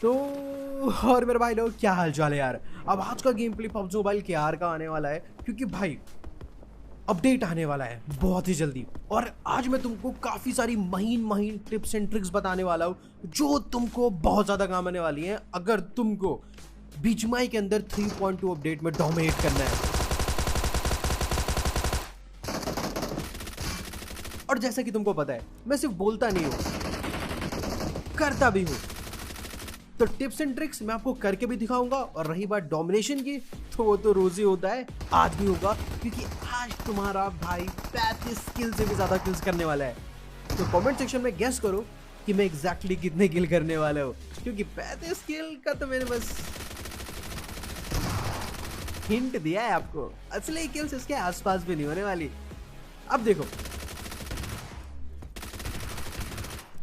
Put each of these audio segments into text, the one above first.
तो और मेरे भाई लोग क्या हाल चाल है यार। अब आज का गेम प्ले पबजी मोबाइल के आर का आने वाला है, क्योंकि भाई अपडेट आने वाला है बहुत ही जल्दी। और आज मैं तुमको काफ़ी सारी महीन टिप्स एंड ट्रिक्स बताने वाला हूँ जो तुमको बहुत ज़्यादा काम आने वाली हैं अगर तुमको बीजीएमआई के अंदर 3.2 अपडेट में डोमिनेट करना है। और जैसा कि तुमको पता है मैं सिर्फ बोलता नहीं हूँ, करता भी हूँ। तो टिप्स एंड ट्रिक्स मैं आपको करके भी दिखाऊंगा। और रही बात डोमिनेशन की, तो वो तो रोज ही होता है, आज भी होगा, क्योंकि आज तुम्हारा भाई 35 किल से भी ज्यादा किल्स करने वाला है। तो कमेंट सेक्शन में गेस करो कि मैं एग्जैक्टली कितने किल करने वाला हूँ, क्योंकि 35 किल का तो मैंने बस हिंट दिया है आपको। असली किल्स इसके आसपास भी नहीं होने वाली। अब देखो,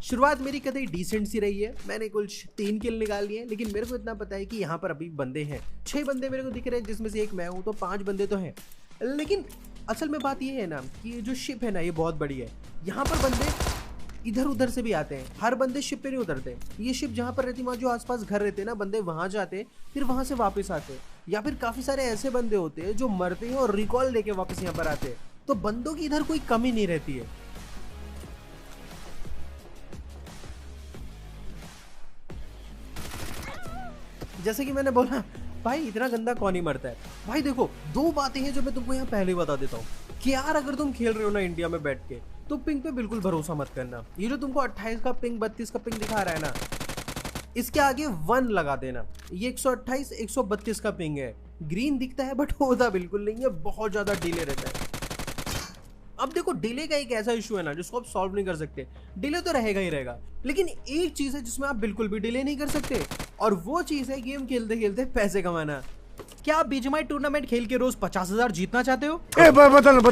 शुरुआत मेरी कतई डिसेंट सी रही है। मैंने कुल 3 किल निकाल लिए, लेकिन मेरे को इतना पता है कि यहाँ पर अभी बंदे हैं। 6 बंदे मेरे को दिख रहे हैं, जिसमें से एक मैं हूँ, तो 5 बंदे तो हैं। लेकिन असल में बात ये है ना कि ये जो शिप है ना, ये बहुत बड़ी है। यहाँ पर बंदे इधर उधर से भी आते हैं, हर बंदे शिप पे नहीं उतरते। ये शिप जहाँ पर रहती है, वहाँ जो आसपास घर रहते हैं ना, बंदे वहाँ जाते हैं, फिर वहाँ से वापस आते हैं। या फिर काफ़ी सारे ऐसे बंदे होते हैं जो मरते हैं और रिकॉल लेके वापस यहाँ पर आते हैं। तो बंदों की इधर कोई कमी नहीं रहती है। जैसे कि मैंने बोला, भाई इतना गंदा कौन ही मरता है। भाई देखो, 2 बातें हैं जो मैं तुमको यहाँ पहले बता देता हूँ कि यार अगर तुम खेल रहे हो ना इंडिया में बैठ के, तो पिंग पे बिल्कुल भरोसा मत करना। ये जो तुमको 28 का पिंग 32 का पिंग दिखा रहा है ना, इसके आगे 1 लगा देना। ये 128 132 का पिंग है। ग्रीन दिखता है बट होता बिल्कुल नहीं है, बहुत ज्यादा डिले रहता है। अब देखो, डिले का एक ऐसा इशू है ना जिसको आप सॉल्व नहीं कर सकते। डिले तो रहेगा ही रहेगा, लेकिन एक चीज है जिसमें आप बिल्कुल भी डिले नहीं कर सकते, और वो चीज है गेम खेलते खेलते पैसे कमाना। क्या आप बीजीएमआई टूर्नामेंट खेल के रोज 50,000 जीतना चाहते हो? बता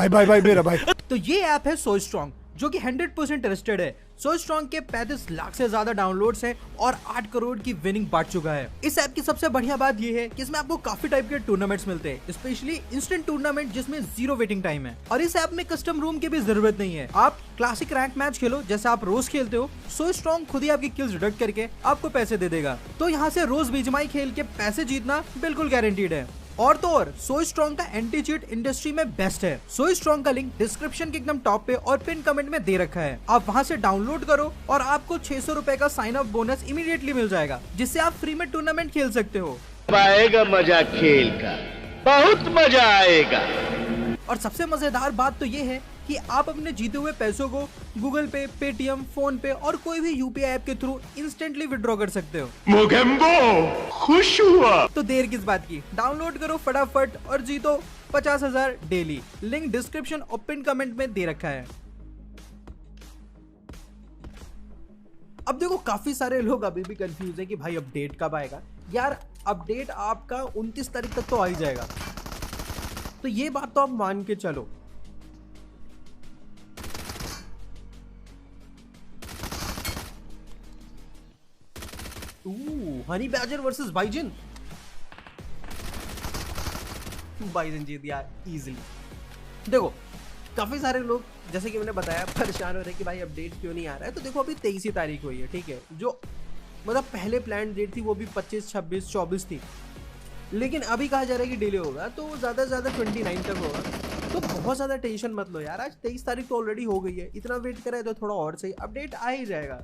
भाई मेरा भाई। तो ये ऐप है सो स्ट्रॉन्ग, जो कि 100% ट्रस्टेड है। सो स्ट्रॉन्ग के 35 लाख से ज्यादा डाउनलोड्स हैं और 8 करोड़ की विनिंग बांट चुका है। इस ऐप की सबसे बढ़िया बात ये है कि इसमें आपको काफी टाइप के टूर्नामेंट्स मिलते हैं, स्पेशली इंस्टेंट टूर्नामेंट जिसमें 0 वेटिंग टाइम है। और इस ऐप में कस्टम रूम की भी जरूरत नहीं है। आप क्लासिक रैंक मैच खेलो जैसे आप रोज खेलते हो, सो स्ट्रॉन्ग खुद ही आपकी किल्स डिडक्ट करके आपको पैसे दे देगा। तो यहाँ से रोज बीजीएमआई खेल के पैसे जीतना बिल्कुल गारंटीड है। और तो और सो स्ट्रॉन्ग का एंटी चीट इंडस्ट्री में बेस्ट है। सो स्ट्रॉन्ग का लिंक डिस्क्रिप्शन के एकदम टॉप पे और पिन कमेंट में दे रखा है। आप वहां से डाउनलोड करो और आपको 600 रुपए का साइन अप बोनस इमीडिएटली मिल जाएगा, जिससे आप फ्री में टूर्नामेंट खेल सकते हो। आएगा मजा खेल का, बहुत मजा आएगा। और सबसे मजेदार बात तो ये है कि आप अपने जीते हुए पैसों को गूगल पे, पेटीएम, फोन पे और कोई भी यूपीआई ऐप के थ्रू इंस्टेंटली विड्रॉ कर सकते हो। मोगेम्बो खुश हुआ। तो देर किस बात की, डाउनलोड करो फटाफट और जीतो 50,000 डेली। लिंक डिस्क्रिप्शन और पिन कमेंट में दे रखा है। अब देखो, काफी सारे लोग अभी भी कंफ्यूज है कि भाई अपडेट कब आएगा। यार अपडेट आपका 29 तारीख तक तो आ ही जाएगा, तो ये बात तो आप मान के चलो। Honey badger versus bison. Bison जीत यार इजीली। देखो, काफी सारे लोग जैसे कि मैंने बताया परेशान हो रहे हैं कि भाई अपडेट क्यों नहीं आ रहा है। तो देखो, अभी 23 ही तारीख हुई है, ठीक है। जो मतलब पहले प्लान डेट थी वो भी 25, 26, 24 थी, लेकिन अभी कहा जा रहा है कि डिले होगा, तो ज्यादा से ज्यादा 29 तक होगा। तो बहुत ज्यादा टेंशन मत लो यार, आज 23 तारीख तो ऑलरेडी हो गई है। इतना वेट करा है तो थोड़ा और सही, अपडेट आ ही जाएगा।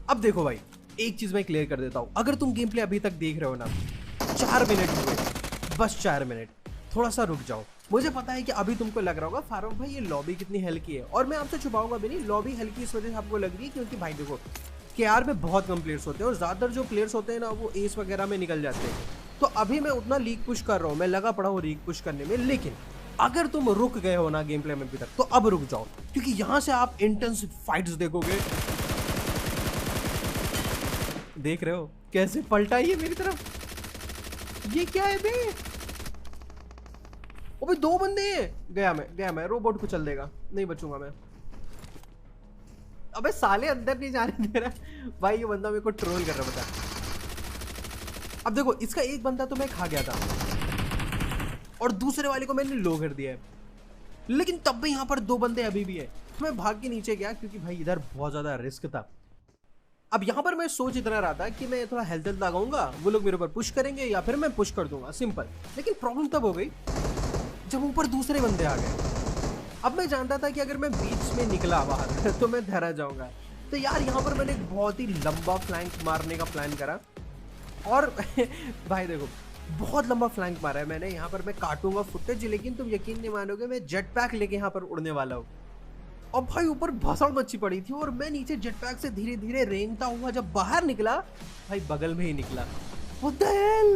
अब देखो भाई, एक चीज मैं क्लियर कर देता हूं। अगर तुम गेम प्ले अभी तक देख रहे हो ना, 4 मिनट हुए, बस 4 मिनट, थोड़ा सा रुक जाओ। मुझे पता है कि अभी तुमको लग रहा होगा फारूक भाई ये लॉबी कितनी हल्की है, और मैं आपसे छुपाऊंगा भी नहीं, लॉबी हल्की इस वजह से आपको लग रही है क्योंकि भाई देखो, केआर में बहुत कम प्लेयर्स होते हैं और ज्यादातर जो प्लेयर्स होते हैं ना वो एस वगैरह में निकल जाते हैं। तो अभी मैं उतना लीग पुश कर रहा हूँ, मैं लगा पड़ा हूँ लीग पुश करने में। लेकिन अगर तुम रुक गए हो ना गेम प्ले में अभी तक, तो अब रुक जाओ, क्योंकि यहाँ से आप इंटेंस फाइट्स देखोगे। देख रहे हो कैसे पलटा ये मेरी तरफ, ये क्या है बे? ओ भाई 2 बंदे हैं। गया मैं रोबोट को चल देगा, नहीं बचूंगा मैं। अबे साले अंदर नहीं जाने दे रहा भाई, ये बंदा मेरे को ट्रोल कर रहा बता। अब देखो, इसका एक बंदा तो मैं खा गया था, और दूसरे वाले को मैंने लो कर दिया है, लेकिन तब भी यहाँ पर 2 बंदे अभी भी है। तो मैं भाग के नीचे गया क्योंकि भाई इधर बहुत ज्यादा रिस्क था। अब यहाँ पर मैं सोच इतना रहा था कि मैं थोड़ा हेल्थ लगाऊंगा, वो लोग मेरे ऊपर पुश करेंगे या फिर मैं पुश कर दूंगा, सिंपल। लेकिन प्रॉब्लम तब हो गई जब ऊपर दूसरे बंदे आ गए। अब मैं जानता था कि अगर मैं बीच में निकला बाहर तो मैं धरा जाऊंगा। तो यार यहाँ पर मैंने एक बहुत ही लंबा फ्लैंक मारने का प्लान करा और भाई देखो बहुत लंबा फ्लैंक मारा है मैंने। यहाँ पर मैं काटूंगा फुटेज, लेकिन तुम यकीन नहीं मानोगे मैं जेट पैक लेके यहाँ पर उड़ने वाला हूँ। और भाई ऊपर भसड़ मच्छी पड़ी थी और मैं नीचे जेट पैक से धीरे धीरे रेंगता हुआ जब बाहर निकला, भाई बगल में ही निकला। What the hell?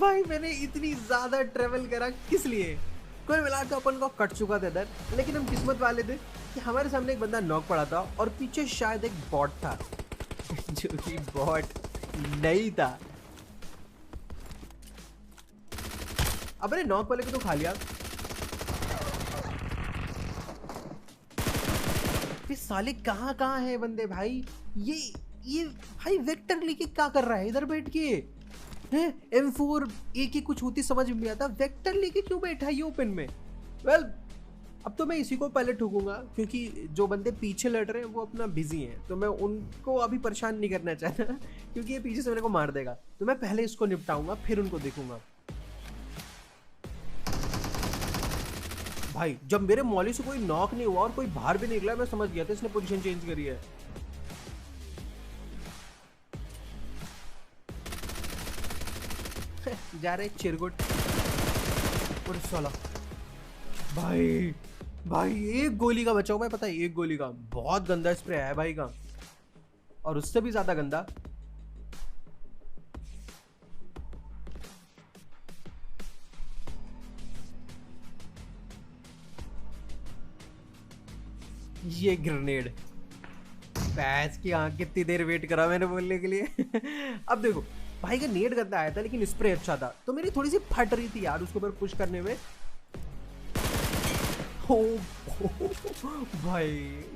भाई मैंने इतनी ज्यादा ट्रेवल करा किस लिए? कोई मिलाकर अपन को कट चुका था इधर, लेकिन हम किस्मत वाले थे कि हमारे सामने एक बंदा नॉक पड़ा था और पीछे शायद एक बॉट था जो कि बॉट नहीं था। अब मैंने नॉक वाले को तो खा लिया, फिर साले कहाँ है बंदे भाई। ये भाई वेक्टर लेके क्या कर रहा है इधर बैठ के? M4 एक ही कुछ होती समझ में नहीं आता, वेक्टर लेके क्यों बैठा ये ओपन में? वेल अब तो मैं इसी को पहले ठोकूंगा क्योंकि जो बंदे पीछे लड़ रहे हैं वो अपना बिजी हैं, तो मैं उनको अभी परेशान नहीं करना चाहता क्योंकि ये पीछे से मेरे को मार देगा। तो मैं पहले इसको निपटाऊंगा फिर उनको देखूंगा। भाई जब मेरे मॉली से कोई नॉक नहीं हुआ और कोई बाहर भी नहीं निकला, मैं समझ गया था इसने पोजीशन चेंज करी है। जा रहे चिरगुट और साला भाई एक गोली का बचा हुआ है, पता है? एक गोली का। बहुत गंदा स्प्रे है भाई का, और उससे भी ज्यादा गंदा ये ग्रेनेड। पैस की आंख कितनी देर वेट करा मैंने बोलने के लिए। अब देखो भाई का नेड गंदा आया था लेकिन स्प्रे अच्छा था, तो मेरी थोड़ी सी फट रही थी यार उसके ऊपर पुश करने में। ओ भाई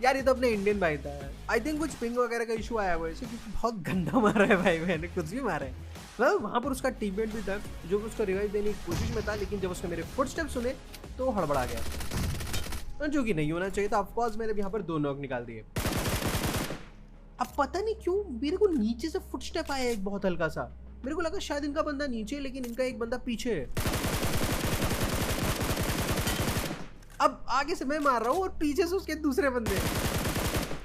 यार ये तो अपने इंडियन भाई था। आई थिंक कुछ पिंग वगैरह का इशू आया हुआ है क्योंकि बहुत गंदा मारा है भाई, मैंने कुछ भी मारा है। well, वहां पर उसका टीममेट भी था जो उसको रिवाइव देने की कोशिश में था, लेकिन जब उसने मेरे फुटस्टेप्स सुने तो हड़बड़ा गया, जो कि नहीं होना चाहिए था। ऑफ कोर्स मैंने यहाँ पर 2 नॉक निकाल दिए। अब पता नहीं क्यों मेरे को नीचे से फुटस्टेप आया एक बहुत हल्का सा, मेरे को लगा शायद इनका बंदा नीचे है लेकिन इनका एक बंदा पीछे है। अब आगे से मैं मार रहा हूँ और पीछे से उसके दूसरे बंदे,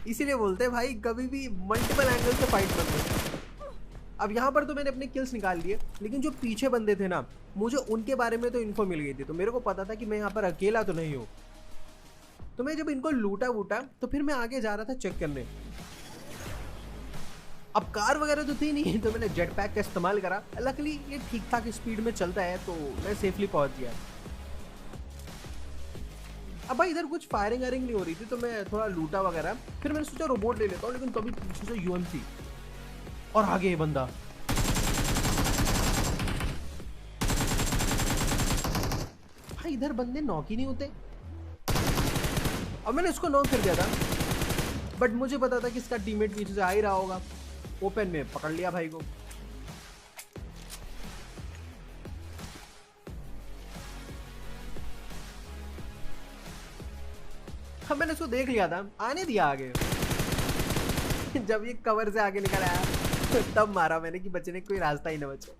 इसीलिए बोलते हैं भाई कभी भी मल्टीपल एंगल से फाइट मत करो। अब यहाँ पर तो मैंने अपने किल्स निकाल लिए, लेकिन जो पीछे बंदे थे ना, मुझे उनके बारे में तो इन्फो मिल गई थी, तो मेरे को पता था कि मैं यहाँ पर अकेला तो नहीं हूँ। तो मैं जब इनको लूटा वूटा तो फिर मैं आगे जा रहा था चेक करने। अब कार वगैरह तो थी नहीं, तो मैंने जेट पैक का इस्तेमाल करा। लकीली ये ठीक ठाक स्पीड में चलता है तो मैं सेफली पहुंच गया। अब भाई इधर कुछ फायरिंग वायरिंग नहीं हो रही थी तो मैं थोड़ा लूटा वगैरह, फिर मैंने सोचा रोबोट ले लेता हूँ, लेकिन तभी पीछे से UMC और आगे ये बंदा। भाई इधर बंदे नॉक ही नहीं होते। अब मैंने इसको नॉक कर दिया था, बट मुझे पता था कि इसका टीममेट पीछे से आ ही रहा होगा। ओपन में पकड़ लिया भाई को। अब मैंने इसको देख लिया था, आने दिया आगे। जब ये कवर से आगे निकल आया तब मारा मैंने कि बचने कोई रास्ता ही ना बचे।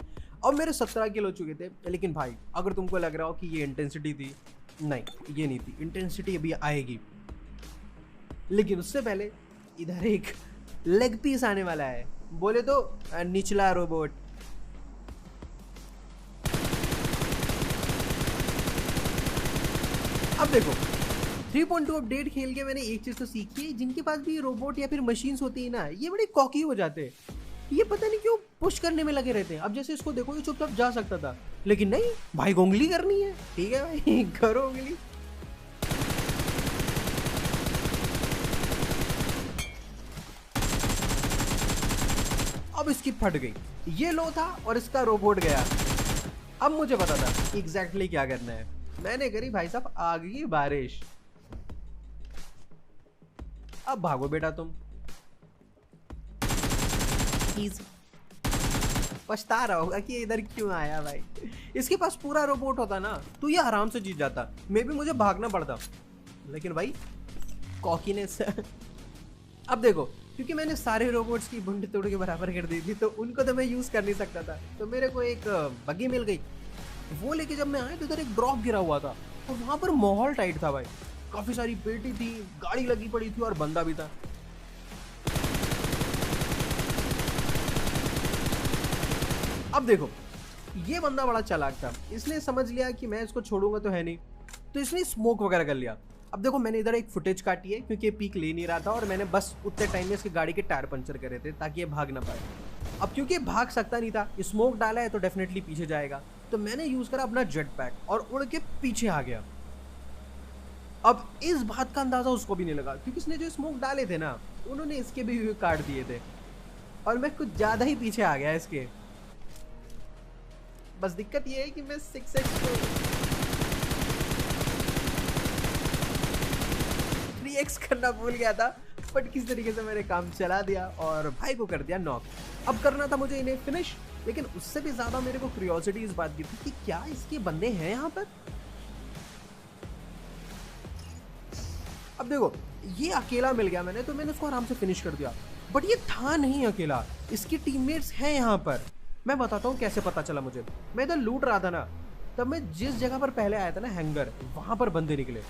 और मेरे 17 किल हो चुके थे। लेकिन भाई अगर तुमको लग रहा हो कि ये इंटेंसिटी थी, नहीं ये नहीं थी। इंटेंसिटी अभी आएगी, लेकिन उससे पहले इधर एक लेग पीस आने वाला है, बोले तो निचला रोबोट। अब देखो 3.2 अपडेट खेल के मैंने एक चीज तो सीखी है, जिनके पास भी रोबोट या फिर मशीन्स होती है ना, ये बड़े कॉकी हो जाते हैं। ये पता नहीं क्यों पुश करने में लगे रहते हैं। अब जैसे इसको देखो, ये चुपचाप जा सकता था, लेकिन नहीं भाई को उंगली करनी है। ठीक है भाई करो उंगली। अब इसकी फट गई, ये लो था और इसका रोबोट गया। अब मुझे पता था एग्जैक्टली क्या करना है। मैंने करी भाई साहब आग की बारिश। अब भागो बेटा तुम। पछता रहा होगा कि इधर क्यों आया भाई। इसके पास पूरा रोबोट होता ना तो ये आराम से जीत जाता, मे भी मुझे भागना पड़ता, लेकिन भाई कॉकीनेस। अब देखो, क्योंकि मैंने सारे रोबोट्स की बूंद तोड़ के बराबर कर दी थी तो उनको तो मैं यूज कर नहीं सकता था, तो मेरे को एक बग्गी मिल गई। वो लेके जब मैं आया तो इधर एक ड्रॉप गिरा हुआ था और वहां पर माहौल टाइट था भाई, काफी सारी पेटी थी, गाड़ी लगी पड़ी थी और बंदा भी था। अब देखो, ये बंदा बड़ा चालाक था, इसने समझ लिया कि मैं इसको छोड़ूंगा तो है नहीं, तो इसने स्मोक वगैरह कर लिया। अब देखो, मैंने इधर एक फुटेज काटी है क्योंकि ये पीक ले नहीं रहा था और मैंने बस उतने टाइम में इसकी गाड़ी के टायर पंचर करे थे ताकि ये भाग ना पाए। अब क्योंकि ये भाग सकता नहीं था, स्मोक डाला है तो डेफिनेटली पीछे जाएगा, तो मैंने यूज करा अपना जेट पैक और उड़ के पीछे आ गया। अब इस बात का अंदाजा उसको भी नहीं लगा क्योंकि इसने जो स्मोक डाले थे ना उन्होंने इसके भी काट दिए थे और मैं कुछ ज्यादा ही पीछे आ गया इसके। बस दिक्कत ये है कि मैं 6x को 3x करना भूल गया था, बट किस तरीके से मैंने काम चला दिया और भाई को कर दिया नॉक। अब करना था मुझे इन्हें फिनिश, लेकिन उससे भी ज्यादा मेरे को क्यूरियोसिटी इस बात की थी कि क्या इसके बंदे हैं यहाँ पर। अब देखो, ये अकेला मिल गया मैंने, तो मैंने उसको आराम से फिनिश कर दिया, बट ये था नहीं अकेला, इसकी टीममेट्स हैं यहाँ पर। मैं बताता हूँ कैसे पता चला मुझे। मैं इधर लूट रहा था ना, तब मैं जिस जगह पर पहले आया था ना हैंगर, वहां पर बंदे निकले।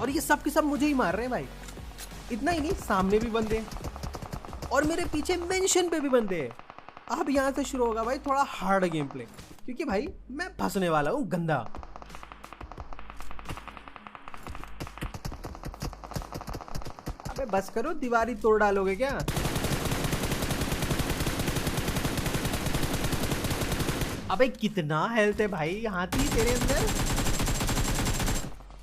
और ये सब के सब मुझे ही मार रहे हैं भाई। इतना ही नहीं, सामने भी बंदे और मेरे पीछे मेंशन पे भी बंदे हैं। अब यहां से शुरू होगा भाई थोड़ा हार्ड गेम प्ले, क्योंकि भाई मैं फंसने वाला हूं गंदा। अबे बस करो, दीवारी तोड़ डालोगे क्या? अबे कितना हेल्थ है भाई हाथी तेरे अंदर।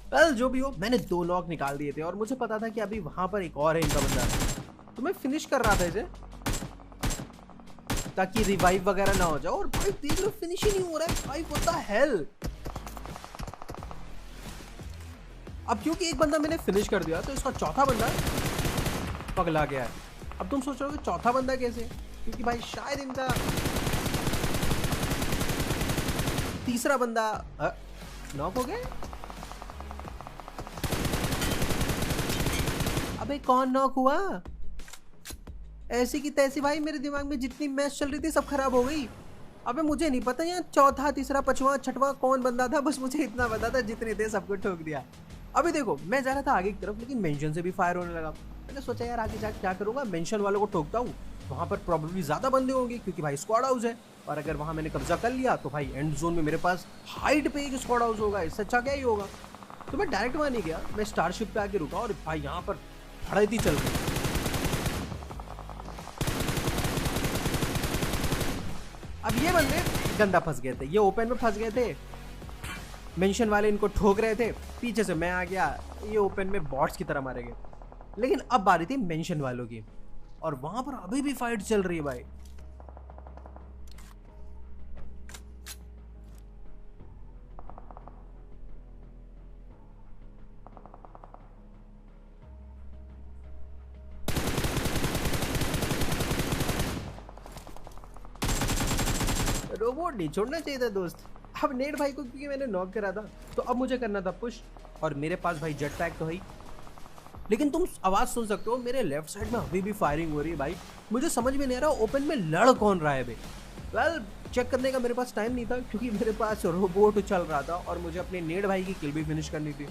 वेल जो भी हो, मैंने 2 नॉक निकाल दिए थे और मुझे पता था कि अभी वहां पर एक और है इनका बंदा, तो मैं फिनिश कर रहा था इसे ताकि रिवाइव वगैरह ना हो जाओ। और भाई देख लो, फिनिश ही नहीं हो रहा है भाई, व्हाट द हेल। अब क्योंकि एक बंदा मैंने फिनिश कर दिया तो इसका चौथा बंदा पगला गया है। अब तुम सोच रहे हो कि चौथा बंदा कैसे, क्योंकि भाई शायद इनका तीसरा बंदा नॉक हो गया। अबे कौन नॉक हुआ? ऐसी की तैसी भाई, मेरे दिमाग में जितनी मैच चल रही थी सब खराब हो गई। अबे मुझे नहीं पता यहाँ चौथा, तीसरा, पांचवा, छठवां कौन बंदा था, बस मुझे इतना पता था जितने थे सबको ठोक दिया। अभी देखो, मैं जा रहा था आगे की तरफ, लेकिन मेंशन से भी फायर होने लगा। मैंने सोचा यार आगे जाकर क्या करूंगा, मेंशन वालों को ठोकता हूँ, वहां पर प्रॉब्लली ज्यादा बंदे होंगे क्योंकि भाई स्क्वाड हाउस है, और अगर वहां मैंने कब्जा कर लिया तो भाई एंड जोन में मेरे पास हाइट पे एक स्क्वाड हाउस होगा, इससे अच्छा क्या ही होगा। तो मैं डायरेक्ट वहां नहीं गया, मैं स्टारशिप पे आके रुका और भाई यहाँ पर फड़ती चल रही। अब ये बंदे गंदा फंस गए थे, ये ओपन में फंस गए थे, मेंशन वाले इनको ठोक रहे थे, पीछे से मैं आ गया, ये ओपन में बॉट्स की तरह मारे गए। लेकिन अब बारी थी मेंशन वालों की, और वहां पर अभी भी फाइट चल रही है भाई। रोबोट नहीं छोड़ना चाहिए था दोस्त। अब नेट भाई को क्योंकि मैंने नॉक करा था तो अब मुझे करना था पुश, और मेरे पास भाई जेट पैक तो है ही। लेकिन तुम आवाज सुन सकते हो, मेरे लेफ्ट साइड में अभी भी फायरिंग हो रही है भाई। मुझे समझ में नहीं आ रहा ओपन में लड़ कौन रहा है भाई। वेल चेक करने का मेरे पास टाइम नहीं था क्योंकि मेरे पास रोबोट चल रहा था और मुझे अपने नेट भाई की किल भी फिनिश करनी थी।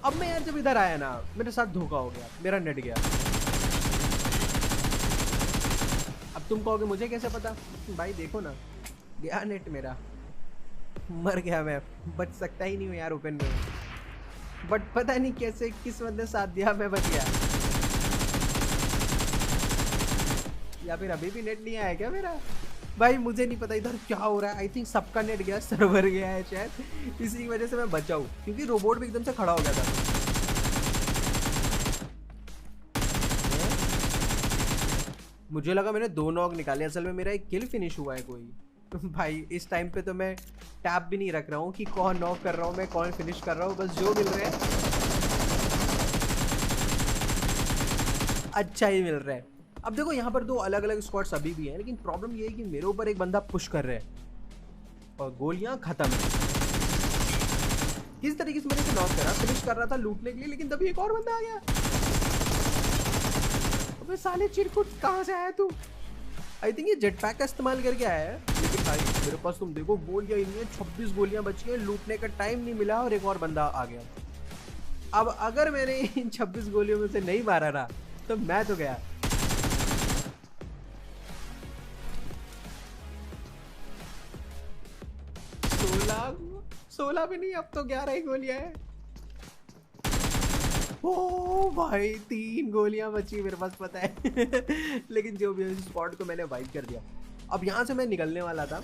अब मैं यार जब इधर आया ना, मेरे साथ धोखा हो गया, मेरा नेट गया। अब तुम कहोगे मुझे कैसे पता, भाई देखो ना, गया नेट मेरा, मर गया मैं, बच सकता ही नहीं हूँ यार ओपन में। बट पता नहीं कैसे किस्मत ने साथ दिया, मैं बच गया। या फिर अभी भी नेट नहीं आया क्या मेरा, भाई मुझे नहीं पता इधर क्या हो रहा है। आई थिंक सबका नेट गया, सर्वर गया है शायद, इसी की वजह से मैं बचा हूँ क्योंकि रोबोट भी एकदम से खड़ा हो गया था। मुझे लगा मैंने 2 नॉक निकाले, असल में मेरा एक किल फिनिश हुआ है कोई। भाई इस टाइम पे तो मैं टैब भी नहीं रख रहा हूँ कि कौन नॉक कर रहा हूँ मैं, कौन फिनिश कर रहा हूँ, बस जो मिल रहा है अच्छा ही मिल रहा है। अब देखो यहाँ पर 2 अलग अलग स्क्वाड्स अभी भी हैं, लेकिन प्रॉब्लम ये है कि मेरे ऊपर एक बंदा पुश कर रहा है और गोलियां खत्म है। किस तरीके से मैंने इसे नॉक करा, फिनिश कर रहा था लूटने के लिए, लेकिन तभी एक और बंदा आ गया। अबे साले चिरकुट कहाँ से आया तू? आई थिंक ये जेट पैक का इस्तेमाल करके आया है, लेकिन भाई मेरे पास तुम देखो गोलियां इनमें 26 गोलियां बची हैं, लूटने का टाइम नहीं मिला और एक और बंदा आ गया। अब अगर मैंने इन 26 गोलियों में से नहीं मारा ना तो मैं तो गया। सोलह भी नहीं, अब तो 11 ही गोलियां हैं। ओ भाई 3 गोलियां बची मेरे पास, पता है लेकिन जो भी है, स्पॉट को मैंने वाइप कर दिया। अब यहाँ से मैं निकलने वाला था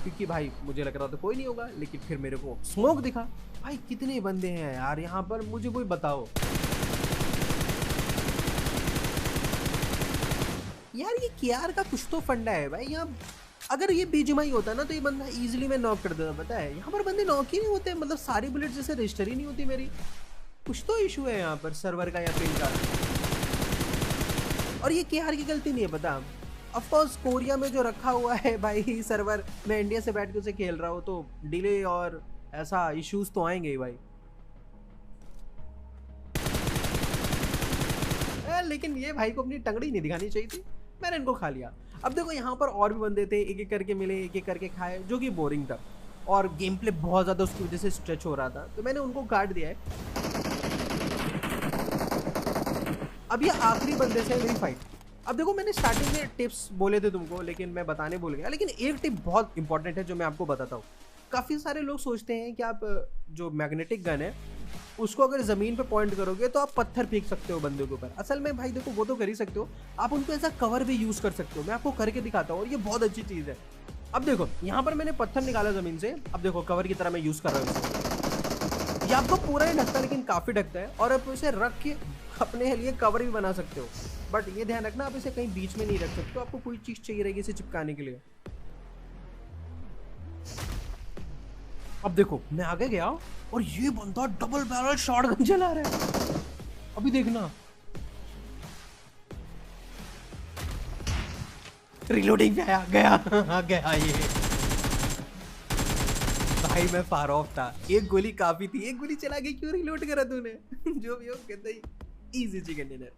क्योंकि भाई मुझे लग रहा था कोई नहीं होगा, लेकिन फिर मेरे को स्मोक दिखा। भाई कितने बंदे हैं यार यहाँ पर, मुझे कोई बताओ यार। ये केआर का कुछ तो फंडा है भाई। यहाँ अगर ये बीजीएमआई होता ना तो ये बंदा इजीली मैं नॉक कर देता, पता है। यहाँ पर बंदे नॉक ही नहीं होते, मतलब सारी बुलेट जैसे रजिस्टर ही नहीं होती मेरी। कुछ तो इशू है यहाँ पर सर्वर का या पिन का, और ये केआर की गलती नहीं है, पता। ऑफ कोर्स कोरिया में जो रखा हुआ है भाई सर्वर, मैं इंडिया से बैठ के उसे खेल रहा हूँ तो डिले और ऐसा इश्यूज तो आएंगे ही भाई। लेकिन ये भाई को अपनी टंगड़ी नहीं दिखानी चाहिए थी, मैंने इनको खा लिया। अब देखो यहाँ पर और भी बंदे थे, एक एक करके मिले, एक एक करके खाए, जो कि बोरिंग था और गेम प्ले बहुत ज़्यादा उसकी वजह से स्ट्रेच हो रहा था, तो मैंने उनको काट दिया है। अब ये आखिरी बंदे से मेरी फाइट। अब देखो मैंने स्टार्टिंग में टिप्स बोले थे तुमको, लेकिन मैं बताने भूल गया। लेकिन एक टिप बहुत इंपॉर्टेंट है जो मैं आपको बताता हूँ। काफ़ी सारे लोग सोचते हैं कि आप जो मैग्नेटिक गन है उसको अगर ज़मीन पे पॉइंट करोगे तो आप पत्थर फेंक सकते हो बंदे के ऊपर। असल में भाई देखो वो तो कर ही सकते हो, आप उनको ऐसा कवर भी यूज़ कर सकते हो। मैं आपको करके दिखाता हूँ और ये बहुत अच्छी चीज़ है। अब देखो यहाँ पर मैंने पत्थर निकाला ज़मीन से, अब देखो कवर की तरह मैं यूज़ कर रहा हूँ। ये आपको पूरा ही ढकता है लेकिन काफ़ी ढकता है, और आप इसे रख के अपने लिए कवर भी बना सकते हो। बट ये ध्यान रखना आप इसे कहीं बीच में नहीं रख सकते हो, आपको कोई चीज़ चाहिए रहेगी इसे चिपकाने के लिए। अब देखो मैं आगे गया और ये बंदा डबल बैरल शॉटगन चला रहा है। अभी देखना, रीलोडिंग गया गया ये भाई मैं फार ऑफ था, एक गोली काफी थी, एक गोली चला गई, क्यों रीलोड करा तूने जो भी हो कहता ही इजी चिकन डिनर।